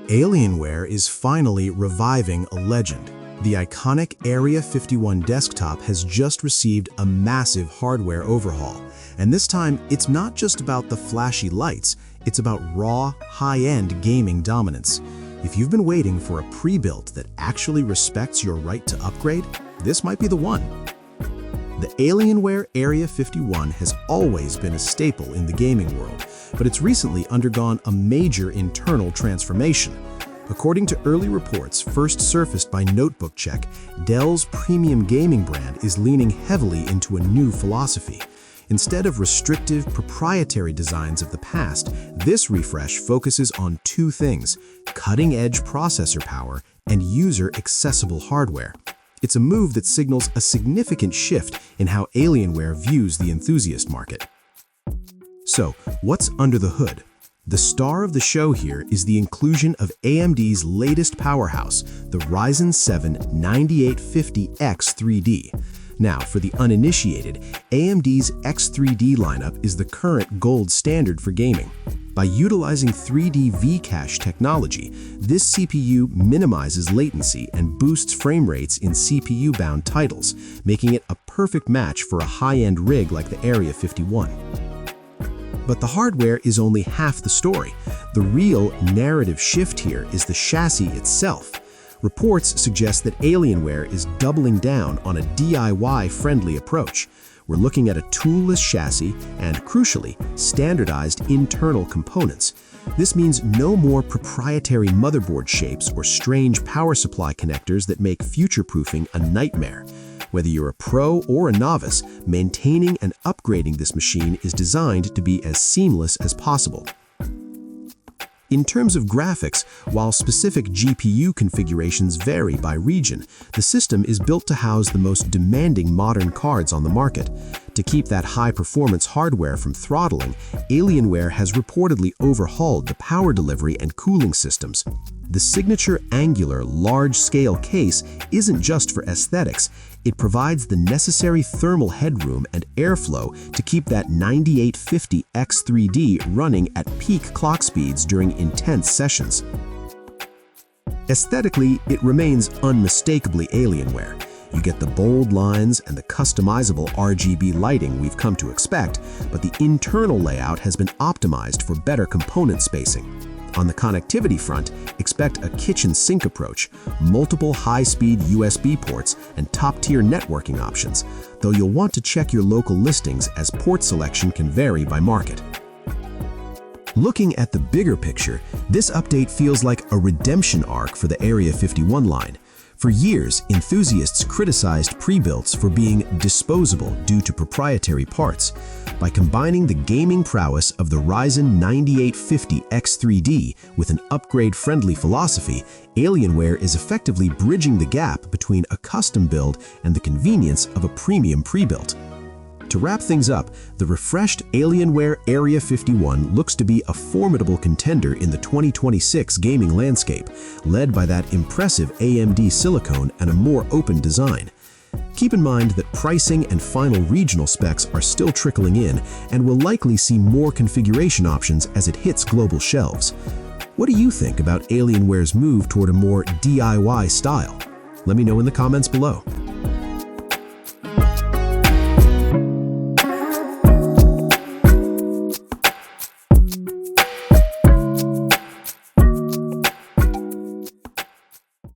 Alienware is finally reviving a legend. The iconic Area-51 desktop has just received a massive hardware overhaul. And this time, it's not just about the flashy lights, it's about raw, high-end gaming dominance. If you've been waiting for a pre-built that actually respects your right to upgrade, this might be the one. The Alienware Area-51 has always been a staple in the gaming world, but it's recently undergone a major internal transformation. According to early reports first surfaced by NotebookCheck, Dell's premium gaming brand is leaning heavily into a new philosophy. Instead of restrictive, proprietary designs of the past, this refresh focuses on two things: cutting-edge processor power and user-accessible hardware. It's a move that signals a significant shift in how Alienware views the enthusiast market. So, what's under the hood? The star of the show here is the inclusion of AMD's latest powerhouse, the Ryzen 7 9850X3D. Now, for the uninitiated, AMD's X3D lineup is the current gold standard for gaming. By utilizing 3D V-cache technology, this CPU minimizes latency and boosts frame rates in CPU-bound titles, making it a perfect match for a high-end rig like the Area-51. But the hardware is only half the story. The real narrative shift here is the chassis itself. Reports suggest that Alienware is doubling down on a DIY-friendly approach. We're looking at a toolless chassis and, crucially, standardized internal components. This means no more proprietary motherboard shapes or strange power supply connectors that make future-proofing a nightmare. Whether you're a pro or a novice, maintaining and upgrading this machine is designed to be as seamless as possible. In terms of graphics, while specific GPU configurations vary by region, the system is built to house the most demanding modern cards on the market. To keep that high-performance hardware from throttling, Alienware has reportedly overhauled the power delivery and cooling systems. The signature angular, large-scale case isn't just for aesthetics. It provides the necessary thermal headroom and airflow to keep that 9850X3D running at peak clock speeds during intense sessions. Aesthetically, it remains unmistakably Alienware. You get the bold lines and the customizable RGB lighting we've come to expect, but the internal layout has been optimized for better component spacing. On the connectivity front, expect a kitchen sink approach, multiple high-speed USB ports, and top-tier networking options, though you'll want to check your local listings as port selection can vary by market. Looking at the bigger picture, this update feels like a redemption arc for the Area-51 line. For years, enthusiasts criticized pre-builts for being disposable due to proprietary parts. By combining the gaming prowess of the Ryzen 9850X3D with an upgrade-friendly philosophy, Alienware is effectively bridging the gap between a custom build and the convenience of a premium pre-built. To wrap things up, the refreshed Alienware Area-51 looks to be a formidable contender in the 2026 gaming landscape, led by that impressive AMD silicone and a more open design. Keep in mind that pricing and final regional specs are still trickling in and will likely see more configuration options as it hits global shelves. What do you think about Alienware's move toward a more DIY style? Let me know in the comments below.